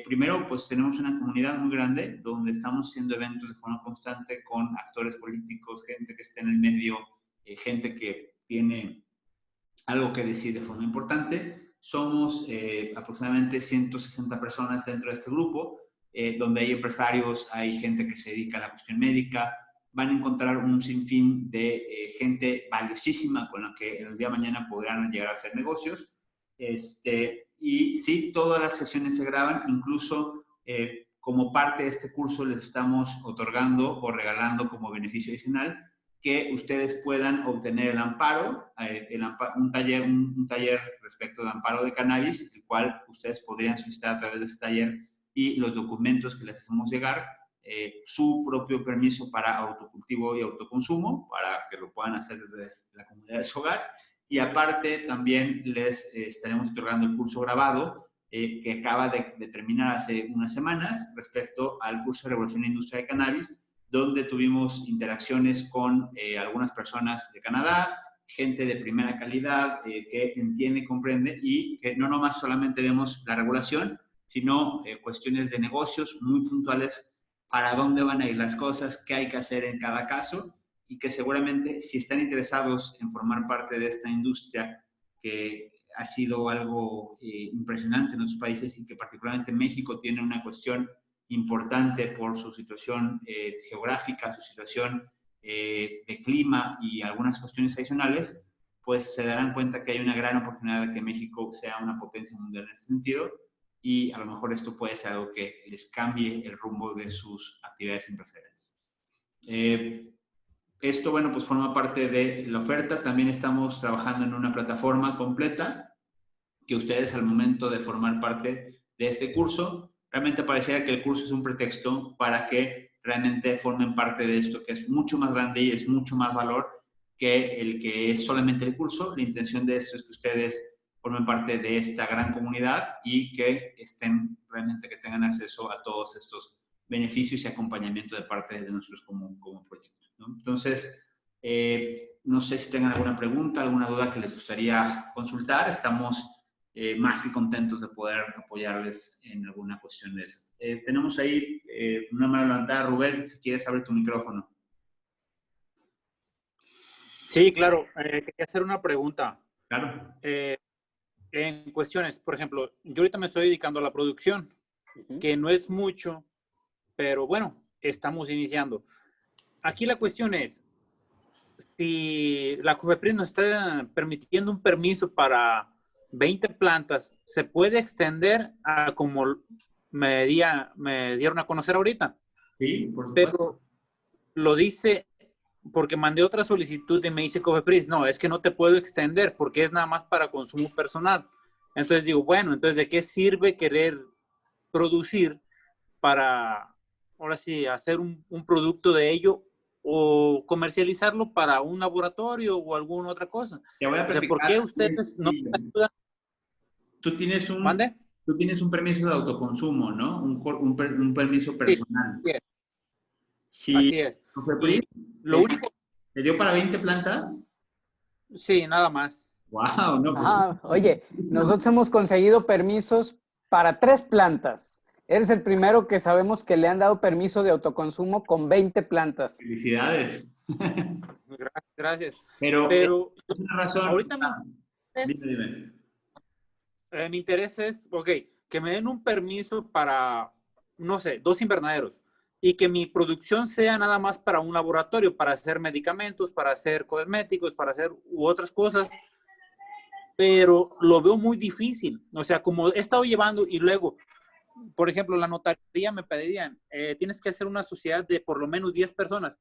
primero, pues tenemos una comunidad muy grande donde estamos haciendo eventos de forma constante con actores políticos, gente que está en el medio, gente que tiene algo que decir de forma importante. Somos aproximadamente 160 personas dentro de este grupo, donde hay empresarios, hay gente que se dedica a la cuestión médica, van a encontrar un sinfín de gente valiosísima con la que el día de mañana podrán llegar a hacer negocios. Y sí, todas las sesiones se graban, incluso como parte de este curso les estamos otorgando o regalando como beneficio adicional que ustedes puedan obtener el amparo, un taller respecto de amparo de cannabis, el cual ustedes podrían solicitar a través de ese taller y los documentos que les hacemos llegar, su propio permiso para autocultivo y autoconsumo, para que lo puedan hacer desde la comunidad de su hogar. Y aparte también les estaremos otorgando el curso grabado que acaba de terminar hace unas semanas respecto al curso de Revolución en la Industria de Cannabis, donde tuvimos interacciones con algunas personas de Canadá, gente de primera calidad que entiende y comprende y que no nomás solamente vemos la regulación, sino cuestiones de negocios muy puntuales para dónde van a ir las cosas, qué hay que hacer en cada caso y que seguramente si están interesados en formar parte de esta industria que ha sido algo impresionante en otros países y que particularmente México tiene una cuestión importante por su situación geográfica, su situación de clima y algunas cuestiones adicionales, pues se darán cuenta que hay una gran oportunidad de que México sea una potencia mundial en ese sentido y a lo mejor esto puede ser algo que les cambie el rumbo de sus actividades empresariales. esto, bueno, pues forma parte de la oferta. También estamos trabajando en una plataforma completa que ustedes al momento de formar parte de este curso, realmente pareciera que el curso es un pretexto para que realmente formen parte de esto, que es mucho más grande y es mucho más valor que el que es solamente el curso. La intención de esto es que ustedes formen parte de esta gran comunidad y que estén realmente, que tengan acceso a todos estos beneficios y acompañamiento de parte de nosotros como proyecto, ¿no? Entonces, no sé si tengan alguna pregunta, alguna duda que les gustaría consultar. Estamos más que contentos de poder apoyarles en alguna cuestión de esas. Tenemos ahí una mano levantada. Rubén, si quieres abrir tu micrófono. Sí, claro. Quería hacer una pregunta. Claro. En cuestiones, por ejemplo, yo ahorita me estoy dedicando a la producción, que no es mucho, pero bueno, estamos iniciando. Aquí la cuestión es, si la COFEPRIS nos está permitiendo un permiso para 20 plantas, ¿se puede extender a como me dieron a conocer ahorita? Sí, por supuesto. Pero lo dice porque mandé otra solicitud y me dice COFEPRIS, no, es que no te puedo extender porque es nada más para consumo personal. Entonces digo, bueno, entonces ¿de qué sirve querer producir para, ahora sí, hacer un producto de ello o comercializarlo para un laboratorio o alguna otra cosa? Te voy a O sea, platicar. ¿por qué ustedes no me ayudan? Tú tienes ¿Mande? tú tienes un permiso de autoconsumo, ¿no? Un permiso Sí, personal. Si así es. COFEPRIS Y lo único, te dio para 20 plantas, sí, nada más. wow, no, pues. Ajá, oye, nosotros hemos conseguido permisos para 3 plantas. Eres el primero que sabemos que le han dado permiso de autoconsumo con 20 plantas. Felicidades. Gracias. Pero Pero es una razón. ahorita Dime. mi interés es, ok, que me den un permiso para, no sé, 2 invernaderos y que mi producción sea nada más para un laboratorio, para hacer medicamentos, para hacer cosméticos, para hacer u otras cosas, pero lo veo muy difícil. O sea, como he estado llevando y luego, por ejemplo, la notaría me pedían, tienes que hacer una sociedad de por lo menos 10 personas.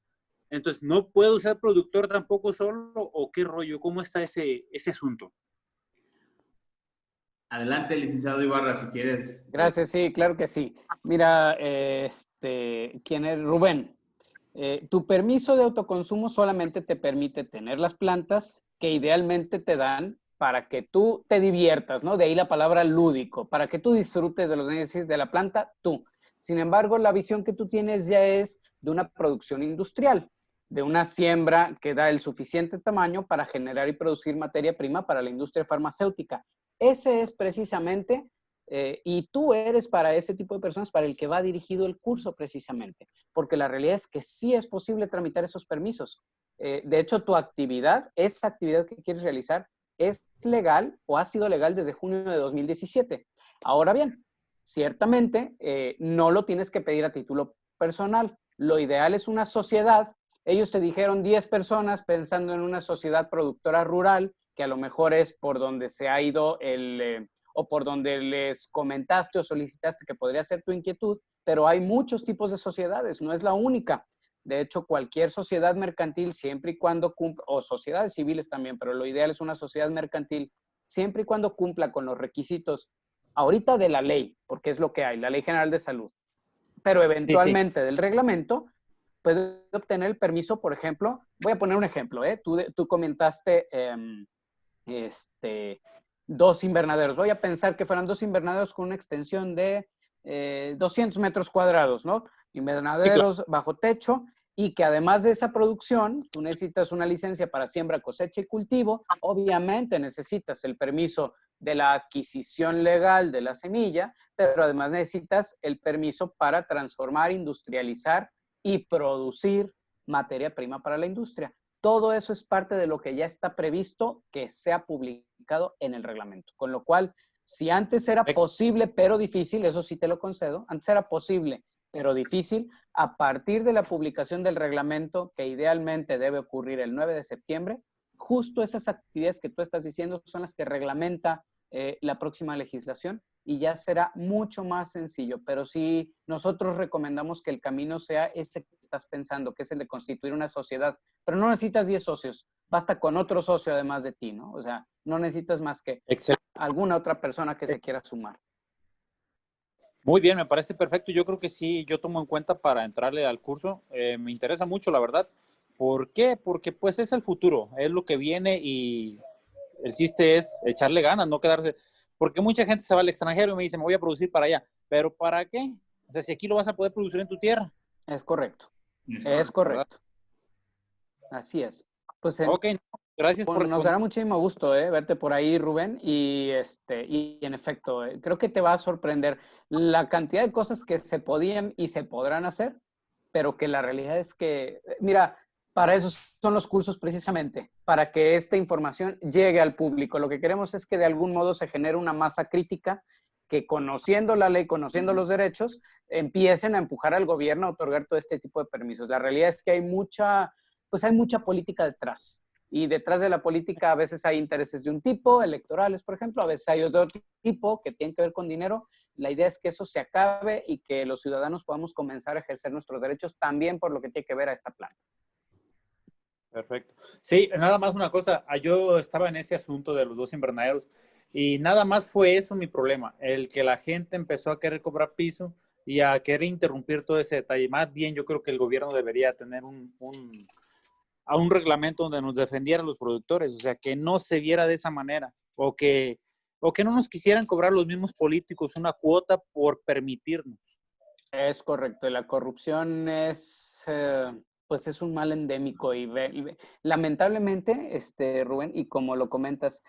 Entonces, ¿no puedo ser productor tampoco solo o qué rollo? ¿Cómo está ese asunto? Adelante, licenciado Ibarra, si quieres. Gracias, sí, claro que sí. Mira, ¿quién es? Rubén. Tu permiso de autoconsumo solamente te permite tener las plantas que idealmente te dan para que tú te diviertas, ¿no? De ahí la palabra lúdico, para que tú disfrutes de los beneficios de la planta, tú. Sin embargo, la visión que tú tienes ya es de una producción industrial, de una siembra que da el suficiente tamaño para generar y producir materia prima para la industria farmacéutica. Ese es precisamente, y tú eres para ese tipo de personas para el que va dirigido el curso precisamente, porque la realidad es que sí es posible tramitar esos permisos. De hecho, tu actividad, esa actividad que quieres realizar, es legal o ha sido legal desde junio de 2017. Ahora bien, ciertamente no lo tienes que pedir a título personal. Lo ideal es una sociedad. Ellos te dijeron 10 personas pensando en una sociedad productora rural, que a lo mejor es por donde se ha ido o por donde les comentaste o solicitaste que podría ser tu inquietud, pero hay muchos tipos de sociedades, no es la única. De hecho, cualquier sociedad mercantil, siempre y cuando cumpla, o sociedades civiles también, pero lo ideal es una sociedad mercantil, siempre y cuando cumpla con los requisitos ahorita de la ley, porque es lo que hay, la Ley General de Salud, pero eventualmente del reglamento, puede obtener el permiso, por ejemplo, voy a poner un ejemplo, tú comentaste 2 invernaderos. Voy a pensar que fueran 2 invernaderos con una extensión de 200 metros cuadrados, ¿no? Invernaderos bajo techo y que además de esa producción, tú necesitas una licencia para siembra, cosecha y cultivo. Obviamente necesitas el permiso de la adquisición legal de la semilla, pero además necesitas el permiso para transformar, industrializar y producir materia prima para la industria. Todo eso es parte de lo que ya está previsto que sea publicado en el reglamento. Con lo cual, si antes era posible pero difícil, eso sí te lo concedo, antes era posible pero difícil, a partir de la publicación del reglamento, que idealmente debe ocurrir el 9 de septiembre, justo esas actividades que tú estás diciendo son las que reglamenta la próxima legislación y ya será mucho más sencillo. Pero sí, nosotros recomendamos que el camino sea ese que estás pensando, que es el de constituir una sociedad. Pero no necesitas 10 socios, basta con otro socio además de ti, ¿no? O sea, no necesitas más que Excelente. alguna otra persona que se quiera sumar. Muy bien, me parece perfecto. Yo creo que sí, yo tomo en cuenta para entrarle al curso. Me interesa mucho, la verdad. ¿Por qué? Porque pues es el futuro, es lo que viene y el chiste es echarle ganas, no quedarse. Porque mucha gente se va al extranjero y me dice, me voy a producir para allá. ¿Pero para qué? O sea, si aquí lo vas a poder producir en tu tierra. Es correcto. Es correcto. Así es. Pues Ok, gracias por nos dará responder. muchísimo gusto verte por ahí, Rubén. Y en efecto, creo que te va a sorprender la cantidad de cosas que se podían y se podrán hacer, pero que la realidad es que, mira, para eso son los cursos precisamente, para que esta información llegue al público. Lo que queremos es que de algún modo se genere una masa crítica que conociendo la ley, conociendo los derechos, empiecen a empujar al gobierno a otorgar todo este tipo de permisos. La realidad es que hay mucha política detrás. Y detrás de la política a veces hay intereses de un tipo, electorales, por ejemplo, a veces hay otro tipo que tienen que ver con dinero. La idea es que eso se acabe y que los ciudadanos podamos comenzar a ejercer nuestros derechos también por lo que tiene que ver a esta planta. Perfecto. Sí, nada más una cosa. Yo estaba en ese asunto de los 2 invernaderos y nada más fue eso mi problema, el que la gente empezó a querer cobrar piso y a querer interrumpir todo ese detalle. Más bien, yo creo que el gobierno debería tener a un reglamento donde nos defendiera a los productores, o sea, que no se viera de esa manera, o que no nos quisieran cobrar los mismos políticos una cuota por permitirnos. Es correcto, la corrupción es, pues es un mal endémico y lamentablemente, Rubén, y como lo comentas,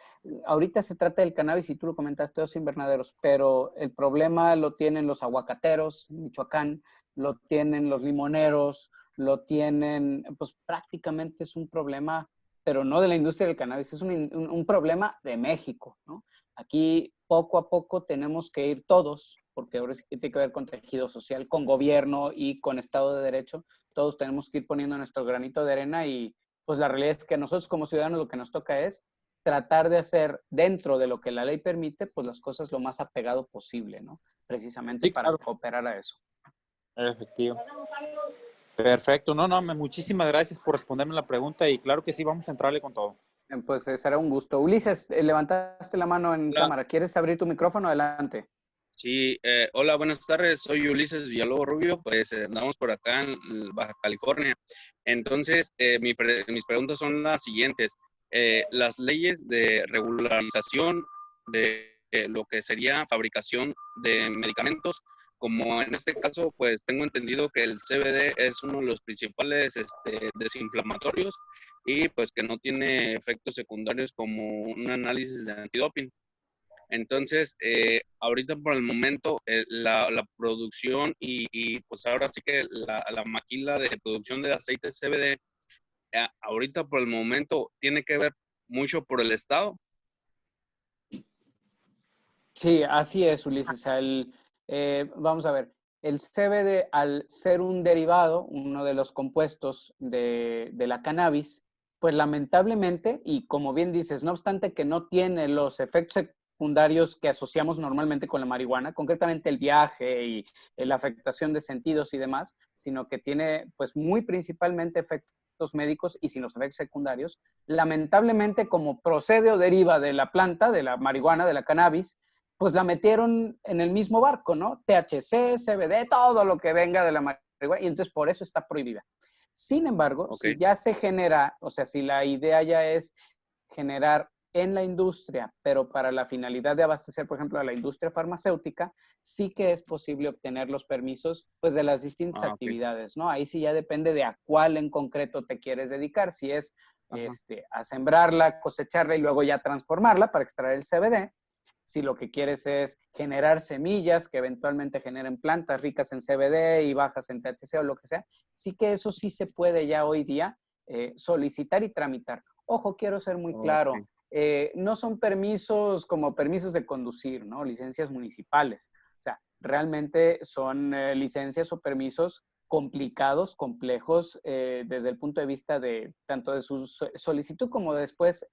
ahorita se trata del cannabis y tú lo comentaste, 2 invernaderos, pero el problema lo tienen los aguacateros en Michoacán, lo tienen los limoneros, lo tienen, pues prácticamente es un problema, pero no de la industria del cannabis, es un problema de México, ¿no? Aquí poco a poco tenemos que ir todos, porque ahora sí que tiene que ver con tejido social, con gobierno y con Estado de Derecho. Todos tenemos que ir poniendo nuestro granito de arena y pues la realidad es que nosotros como ciudadanos lo que nos toca es tratar de hacer dentro de lo que la ley permite, pues las cosas lo más apegado posible, ¿no? Precisamente Sí, para claro. cooperar a eso. Efectivo. Perfecto. No, muchísimas gracias por responderme la pregunta y claro que sí, vamos a entrarle con todo. Pues será un gusto. Ulises, levantaste la mano en Hola, cámara. ¿Quieres abrir tu micrófono? Adelante. sí, hola, buenas tardes, soy Ulises Villalobos Rubio, pues andamos por acá en Baja California. Entonces, mis preguntas son las siguientes. Las leyes de regularización de lo que sería fabricación de medicamentos, como en este caso, pues tengo entendido que el CBD es uno de los principales desinflamatorios y pues que no tiene efectos secundarios como un análisis de antidoping. Entonces, ahorita por el momento, la producción pues ahora sí que la maquila de producción de aceite CBD, ahorita por el momento tiene que ver mucho por el Estado. Sí, así es, Ulises. Vamos a ver, el CBD, al ser un derivado, uno de los compuestos de la cannabis, pues lamentablemente, y como bien dices, no obstante que no tiene los efectos secundarios que asociamos normalmente con la marihuana, concretamente el viaje y la afectación de sentidos y demás, sino que tiene pues muy principalmente efectos médicos y sin los efectos secundarios, lamentablemente como procede o deriva de la planta, de la marihuana, de la cannabis, pues la metieron en el mismo barco, ¿no? THC, CBD, todo lo que venga de la marihuana, y entonces por eso está prohibida. Sin embargo, Ok, si ya se genera, o sea, si la idea ya es generar en la industria, pero para la finalidad de abastecer, por ejemplo, a la industria farmacéutica, sí que es posible obtener los permisos, pues, de las distintas ok. actividades, ¿no? Ahí sí ya depende de a cuál en concreto te quieres dedicar, si es Ajá. a sembrarla, cosecharla y luego ya transformarla para extraer el CBD, si lo que quieres es generar semillas que eventualmente generen plantas ricas en CBD y bajas en THC o lo que sea, sí que eso sí se puede ya hoy día solicitar y tramitar. Ojo, quiero ser muy claro, Ok, no son permisos como permisos de conducir, ¿no? Licencias municipales. O sea, realmente son licencias o permisos complicados, complejos, desde el punto de vista de tanto de su solicitud como después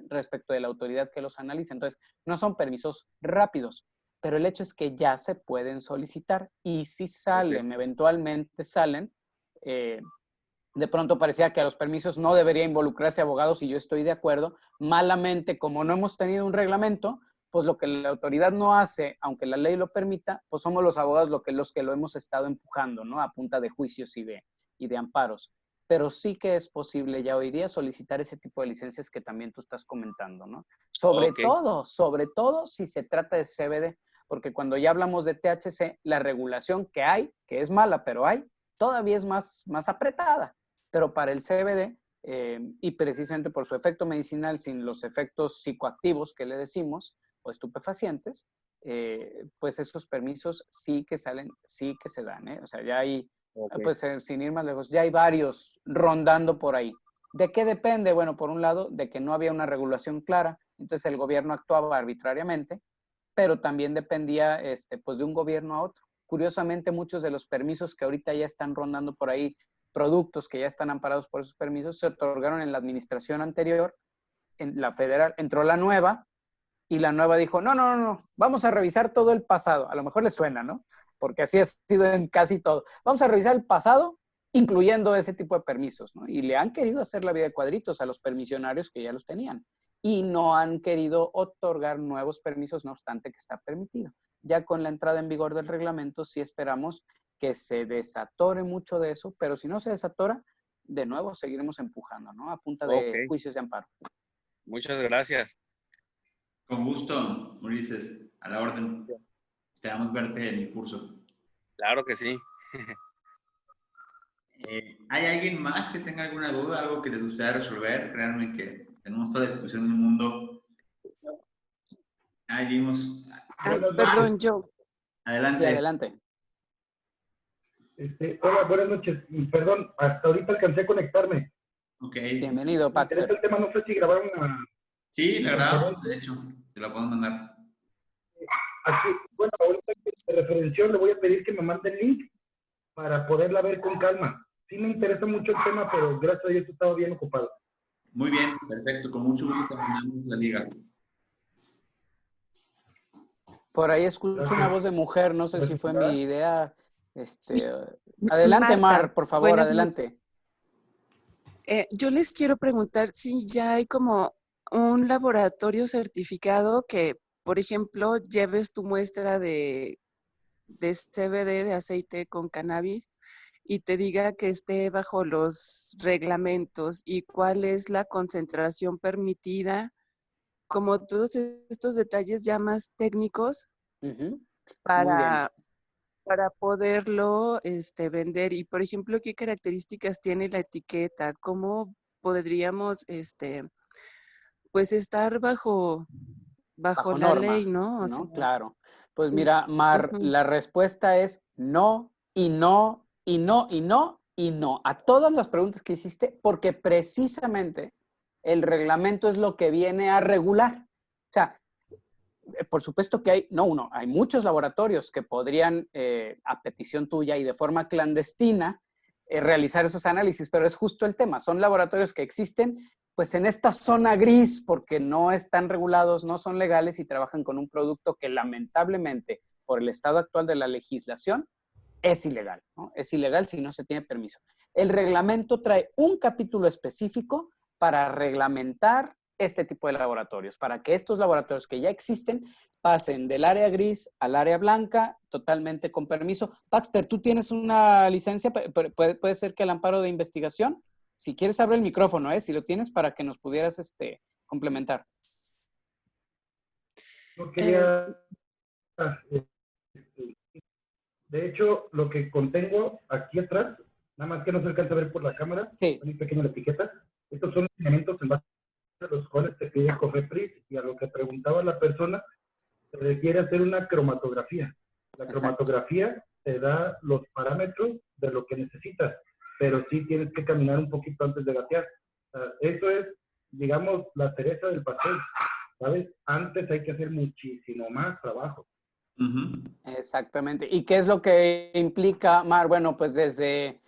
respecto de la autoridad que los analiza. Entonces, no son permisos rápidos, pero el hecho es que ya se pueden solicitar y si salen, eventualmente salen, de pronto parecía que a los permisos no debería involucrarse abogados y yo estoy de acuerdo. Malamente, como no hemos tenido un reglamento, pues lo que la autoridad no hace, aunque la ley lo permita, pues somos los abogados los que lo hemos estado empujando, ¿no? A punta de juicios y de amparos. Pero sí que es posible ya hoy día solicitar ese tipo de licencias que también tú estás comentando, ¿no? Sobre todo si se trata de CBD, porque cuando ya hablamos de THC, la regulación que hay, que es mala, pero hay, todavía es más apretada. Pero para el CBD, y precisamente por su efecto medicinal, sin los efectos psicoactivos que le decimos, o estupefacientes, pues esos permisos sí que salen, sí que se dan, ¿eh? O sea, ya hay, pues sin ir más lejos, ya hay varios rondando por ahí. ¿De qué depende? Bueno, por un lado, de que no había una regulación clara, entonces el gobierno actuaba arbitrariamente, pero también dependía, pues de un gobierno a otro. Curiosamente, muchos de los permisos que ahorita ya están rondando por ahí, productos que ya están amparados por esos permisos, se otorgaron en la administración anterior, en la federal, entró la nueva, y la nueva dijo, no, vamos a revisar todo el pasado. A lo mejor les suena, ¿no? Porque así ha sido en casi todo. Vamos a revisar el pasado, incluyendo ese tipo de permisos, ¿no? Y le han querido hacer la vida de cuadritos a los permisionarios que ya los tenían. Y no han querido otorgar nuevos permisos, no obstante que está permitido. Ya con la entrada en vigor del reglamento, sí esperamos que se desatore mucho de eso, pero si no se desatora, de nuevo seguiremos empujando, ¿no? A punta de juicios de amparo. Muchas gracias. Con gusto, Ulises, a la orden. Esperamos verte en el curso. Claro que sí. ¿Hay alguien más que tenga alguna duda, algo que les gustaría resolver? Créanme que tenemos toda la discusión del mundo. Ahí vimos. Perdón, yo. Adelante. Sí, adelante. Hola, buenas noches. Perdón, hasta ahorita alcancé a conectarme. Ok. Bienvenido, Paxter. El tema, no sé si grabaron una... Sí, la grabamos, de hecho. Te la podemos mandar. Aquí, bueno, ahorita de referencia le voy a pedir que me mande el link para poderla ver con calma. Sí me interesa mucho el tema, pero gracias a Dios he estado bien ocupado. Muy bien, perfecto. Con mucho gusto te mandamos la liga. Por ahí escucho una voz de mujer, no sé si fue mi idea. Sí. Adelante, Marta, Mar, por favor, buenas adelante. noches. Yo les quiero preguntar si ya hay como un laboratorio certificado que, por ejemplo, lleves tu muestra de CBD, de aceite con cannabis, y te diga que esté bajo los reglamentos y cuál es la concentración permitida, como todos estos detalles ya más técnicos para poderlo vender. Y, por ejemplo, ¿qué características tiene la etiqueta? ¿Cómo podríamos pues estar bajo la norma, ley, ¿no? O sea, Claro. Pues sí. mira, Mar, la respuesta es no, y no, y no, y no, y no. A todas las preguntas que hiciste, porque precisamente el reglamento es lo que viene a regular. O sea, por supuesto que hay muchos laboratorios que podrían, a petición tuya y de forma clandestina, realizar esos análisis, pero es justo el tema. Son laboratorios que existen pues en esta zona gris porque no están regulados, no son legales y trabajan con un producto que lamentablemente por el estado actual de la legislación es ilegal, ¿no? Es ilegal si no se tiene permiso. El reglamento trae un capítulo específico para reglamentar este tipo de laboratorios, para que estos laboratorios que ya existen pasen del área gris al área blanca totalmente con permiso. Paxter, ¿tú tienes una licencia? ¿Puede ser que el amparo de investigación? Si quieres, abre el micrófono, si lo tienes, para que nos pudieras complementar. No quería... de hecho, lo que contengo aquí atrás, nada más que no se alcanza a ver por la cámara, sí. Muy pequeña la etiqueta. Estos son elementos en base a los cuales te pide COFEPRIS, y a lo que preguntaba la persona, se requiere hacer una cromatografía. La cromatografía te da los parámetros de lo que necesitas, pero sí tienes que caminar un poquito antes de gatear. Eso es, digamos, la cereza del pastel, ¿sabes? Antes hay que hacer muchísimo más trabajo. Ujú. Exactamente. ¿Y qué es lo que implica, Mar? Bueno, pues desde,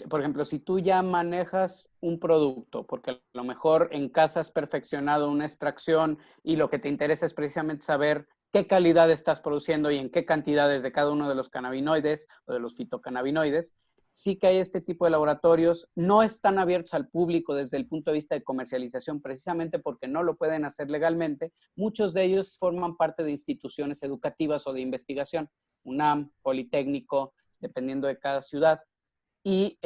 por ejemplo, si tú ya manejas un producto, porque a lo mejor en casa has perfeccionado una extracción y lo que te interesa es precisamente saber qué calidad estás produciendo y en qué cantidades de cada uno de los cannabinoides o de los fitocannabinoides, sí que hay este tipo de laboratorios, no están abiertos al público desde el punto de vista de comercialización, precisamente porque no lo pueden hacer legalmente. Muchos de ellos forman parte de instituciones educativas o de investigación, UNAM, Politécnico, dependiendo de cada ciudad. Y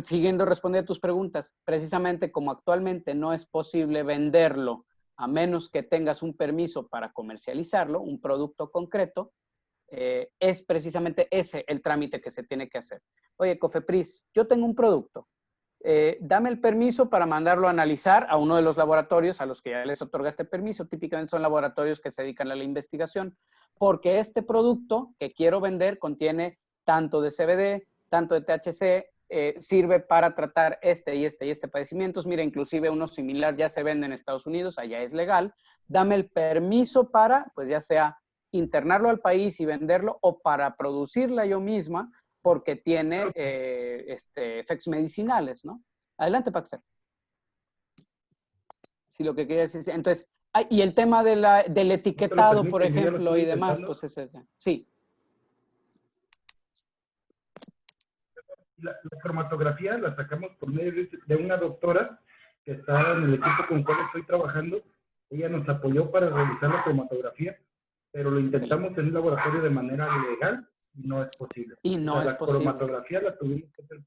siguiendo respondiendo a tus preguntas, precisamente como actualmente no es posible venderlo a menos que tengas un permiso para comercializarlo, un producto concreto, es precisamente ese el trámite que se tiene que hacer. Oye, Cofepris, yo tengo un producto, dame el permiso para mandarlo a analizar a uno de los laboratorios a los que ya les otorga este permiso. Típicamente son laboratorios que se dedican a la investigación, porque este producto que quiero vender contiene tanto de CBD, tanto de THC, sirve para tratar este y este padecimientos. Mira, inclusive uno similar ya se vende en Estados Unidos, allá es legal. Dame el permiso para, pues ya sea internarlo al país y venderlo o para producirla yo misma porque tiene efectos medicinales, ¿no? Adelante, Paxer. Si lo que querías decir. Entonces, y el tema de del etiquetado, por ejemplo, y demás, pues es ese. Sí. La cromatografía la sacamos por medio de una doctora que está en el equipo con el cual estoy trabajando. Ella nos apoyó para realizar la cromatografía, pero lo intentamos en un laboratorio de manera legal y no es posible. Y no es posible. La cromatografía la tuvimos que hacer.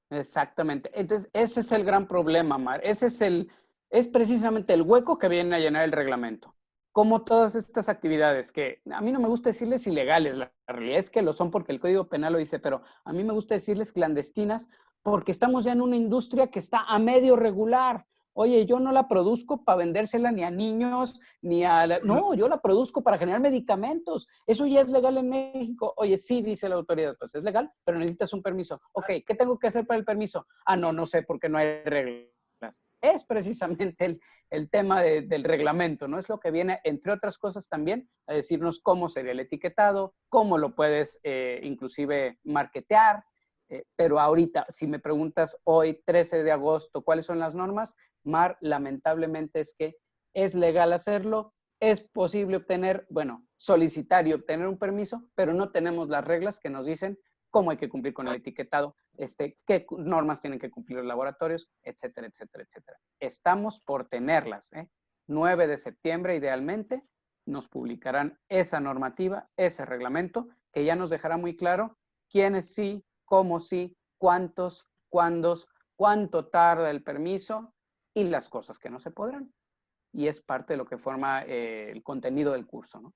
Exactamente. Entonces, ese es el gran problema, Mar. Ese es precisamente el hueco que viene a llenar el reglamento. Como todas estas actividades que a mí no me gusta decirles ilegales, la realidad es que lo son porque el Código Penal lo dice, pero a mí me gusta decirles clandestinas porque estamos ya en una industria que está a medio regular. Oye, yo no la produzco para vendérsela ni a niños, ni a... No, yo la produzco para generar medicamentos. Eso ya es legal en México. Oye, sí, dice la autoridad, pues es legal, pero necesitas un permiso. Ok, ¿qué tengo que hacer para el permiso? Ah, no sé porque no hay reglas. Es precisamente el tema del reglamento, ¿no? Es lo que viene, entre otras cosas también, a decirnos cómo sería el etiquetado, cómo lo puedes inclusive marketear. Pero ahorita, si me preguntas hoy, 13 de agosto, ¿cuáles son las normas? Mar, lamentablemente es que es legal hacerlo, es posible obtener, bueno, solicitar y obtener un permiso, pero no tenemos las reglas que nos dicen cómo hay que cumplir con el etiquetado, qué normas tienen que cumplir los laboratorios, etcétera, etcétera, etcétera. Estamos por tenerlas, 9 de septiembre, idealmente, nos publicarán esa normativa, ese reglamento, que ya nos dejará muy claro quiénes sí, cómo sí, cuántos, cuándos, cuánto tarda el permiso y las cosas que no se podrán. Y es parte de lo que forma el contenido del curso, ¿no?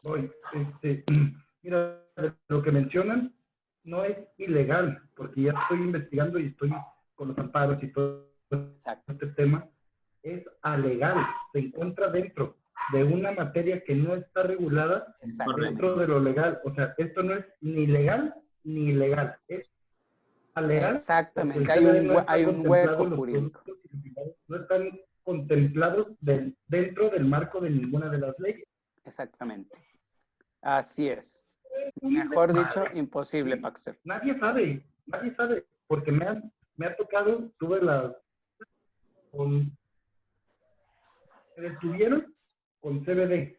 Hoy, mira, lo que mencionan no es ilegal, porque ya estoy investigando y estoy con los amparos y todo este tema. Es alegal, se encuentra dentro de una materia que no está regulada dentro de lo legal. O sea, esto no es ni legal ni ilegal, es alegal. Exactamente, hay un hueco jurídico. No están contemplados dentro del marco de ninguna de las leyes. Exactamente. Así es. Mejor dicho, imposible, Paxter. Nadie sabe, porque me ha tocado, me detuvieron con CBD.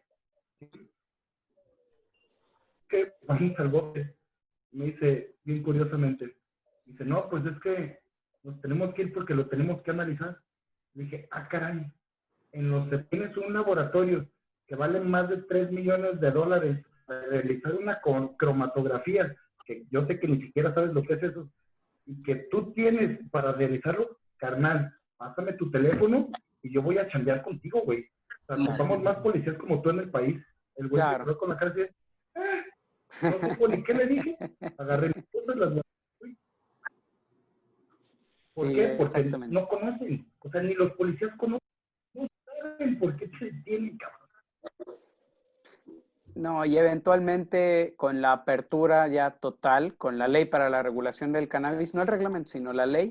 Que vamos al bote. Me dice, bien curiosamente, dice, no, pues es que nos tenemos que ir porque lo tenemos que analizar. Le dije, caray, en los que tienes un laboratorio que vale más de $3 millones para realizar una cromatografía, que yo sé que ni siquiera sabes lo que es eso, y que tú tienes para realizarlo, carnal, pásame tu teléfono y yo voy a chambear contigo, güey. O sea, ocupamos más policías como tú en el país. El güey se quedó con la cara de, no supo ni qué le dije, agarré mis cosas, las guardé. ¿Por qué? Porque no conocen, o sea, ni los policías conocen, no saben por qué se detienen, cabrón. No, y eventualmente con la apertura ya total, con la ley para la regulación del cannabis, no el reglamento, sino la ley,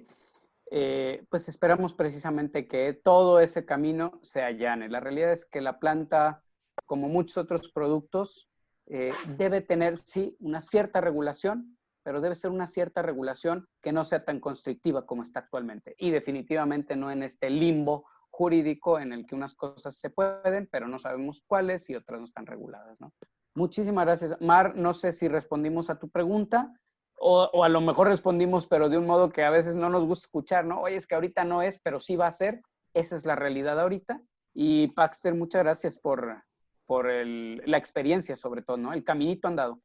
pues esperamos precisamente que todo ese camino se allane. La realidad es que la planta como muchos otros productos, debe tener, sí, una cierta regulación, pero debe ser una cierta regulación que no sea tan constrictiva como está actualmente. Y definitivamente no en este limbo jurídico en el que unas cosas se pueden, pero no sabemos cuáles y otras no están reguladas, ¿no? Muchísimas gracias. Mar, no sé si respondimos a tu pregunta o a lo mejor respondimos, pero de un modo que a veces no nos gusta escuchar, ¿no? Oye, es que ahorita no es, pero sí va a ser. Esa es la realidad ahorita. Y Paxter, muchas gracias por la experiencia sobre todo, ¿no? El caminito andado.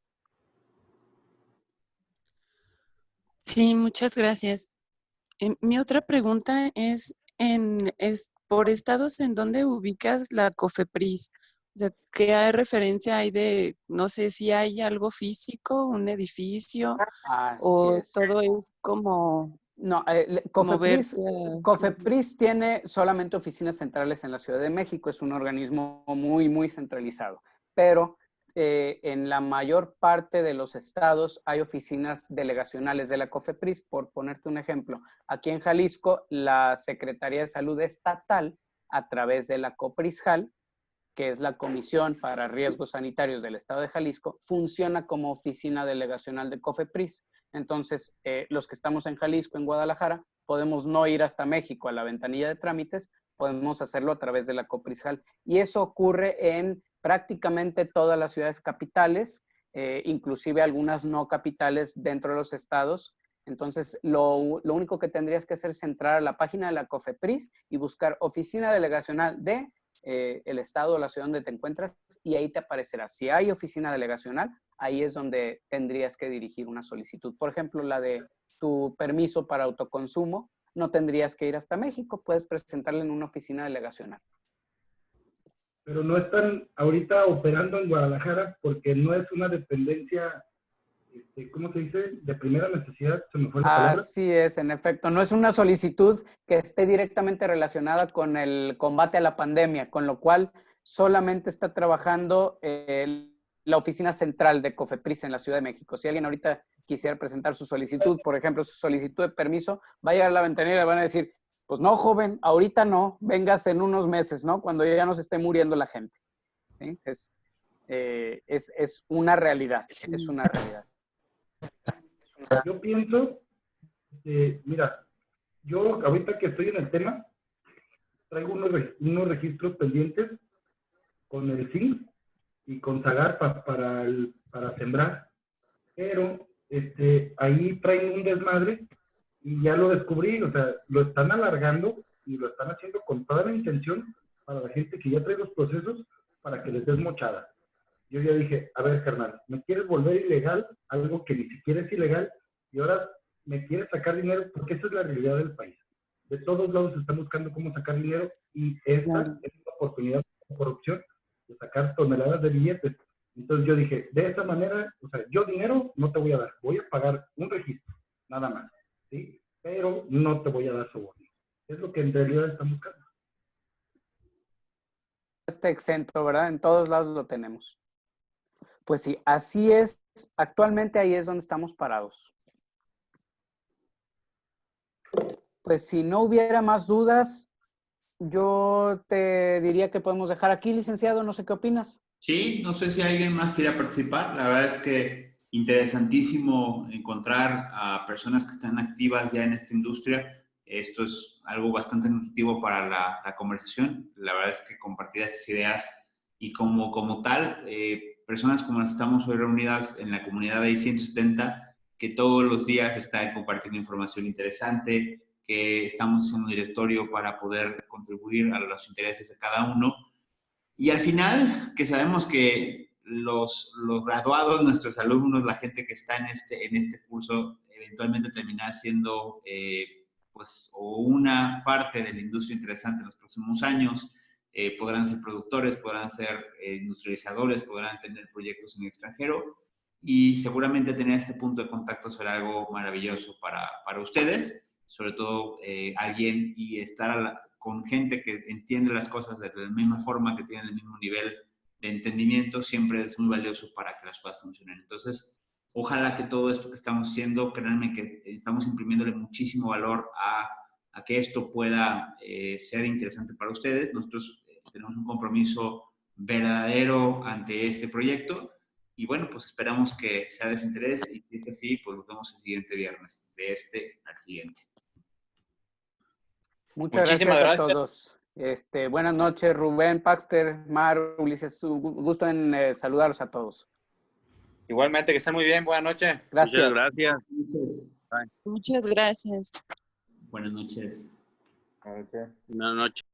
Sí, muchas gracias. Mi otra pregunta es por estados en donde ubicas la COFEPRIS. O sea, ¿qué referencia hay de, no sé si hay algo físico, un edificio, Así o es. todo es como No, moverse? COFEPRIS tiene solamente oficinas centrales en la Ciudad de México, es un organismo muy, muy centralizado, pero en la mayor parte de los estados hay oficinas delegacionales de la COFEPRIS. Por ponerte un ejemplo, aquí en Jalisco, la Secretaría de Salud Estatal, a través de la COPRISJAL, que es la Comisión para Riesgos Sanitarios del Estado de Jalisco, funciona como oficina delegacional de COFEPRIS. Entonces, los que estamos en Jalisco, en Guadalajara, podemos no ir hasta México a la ventanilla de trámites, podemos hacerlo a través de la COPRISJAL. Y eso ocurre en prácticamente todas las ciudades capitales, inclusive algunas no capitales dentro de los estados. Entonces, lo único que tendrías que hacer es entrar a la página de la COFEPRIS y buscar oficina delegacional de el estado o la ciudad donde te encuentras y ahí te aparecerá. Si hay oficina delegacional, ahí es donde tendrías que dirigir una solicitud. Por ejemplo, la de tu permiso para autoconsumo, no tendrías que ir hasta México, puedes presentarla en una oficina delegacional. Pero no están ahorita operando en Guadalajara porque no es una dependencia, ¿cómo se dice? De primera necesidad, se me fue la palabra. Así es, en efecto. No es una solicitud que esté directamente relacionada con el combate a la pandemia, con lo cual solamente está trabajando la oficina central de COFEPRIS en la Ciudad de México. Si alguien ahorita quisiera presentar su solicitud, por ejemplo, su solicitud de permiso, va a llegar a la ventanilla y le van a decir, pues no, joven, ahorita no, vengas en unos meses, ¿no? Cuando ya no se esté muriendo la gente. ¿Sí? Es una realidad, Sí. es una realidad. Yo pienso, mira, yo ahorita que estoy en el tema, traigo unos registros pendientes con el SIN y con Zagarpa para sembrar, pero ahí traen un desmadre y ya lo descubrí, o sea, lo están alargando y lo están haciendo con toda la intención para la gente que ya trae los procesos para que les des mochada. Yo ya dije, a ver, carnal, ¿me quieres volver ilegal? Algo que ni siquiera es ilegal, y ahora me quieres sacar dinero, porque esa es la realidad del país. De todos lados se están buscando cómo sacar dinero, y esta es una oportunidad de corrupción, de sacar toneladas de billetes. Entonces yo dije, de esa manera, o sea, yo dinero no te voy a dar, voy a pagar un registro, nada más, ¿sí? Pero no te voy a dar soborno. Es lo que en realidad están buscando. Está exento, ¿verdad? En todos lados lo tenemos. Pues sí, así es. Actualmente ahí es donde estamos parados. Pues si no hubiera más dudas, yo te diría que podemos dejar aquí, licenciado. No sé qué opinas. Sí, no sé si alguien más quiera participar. La verdad es que interesantísimo encontrar a personas que están activas ya en esta industria. Esto es algo bastante nutritivo para la conversación. La verdad es que compartir estas ideas y como tal, personas como las estamos hoy reunidas en la comunidad de I-170, que todos los días están compartiendo información interesante, que estamos en un directorio para poder contribuir a los intereses de cada uno. Y al final, que sabemos que los graduados, nuestros alumnos, la gente que está en este curso, eventualmente terminará siendo pues, o una parte de la industria interesante en los próximos años. Podrán ser productores, podrán ser industrializadores, podrán tener proyectos en el extranjero y seguramente tener este punto de contacto será algo maravilloso para ustedes, sobre todo alguien y estar con gente que entiende las cosas de la misma forma, que tiene el mismo nivel de entendimiento, siempre es muy valioso para que las cosas funcionen. Entonces, ojalá que todo esto que estamos haciendo, créanme que estamos imprimiéndole muchísimo valor a que esto pueda ser interesante para ustedes. Nosotros tenemos un compromiso verdadero ante este proyecto. Y bueno, pues esperamos que sea de su interés y si es así, pues nos vemos el siguiente viernes, de este al siguiente. Muchas Muchísimas gracias a gracias. todos. Buenas noches, Rubén, Paxter, Mar, Ulises. Gusto en saludarlos a todos. Igualmente, que estén muy bien. Buenas noches. Gracias. Muchas gracias. Muchas gracias. Buenas noches. Okay. Buenas noches.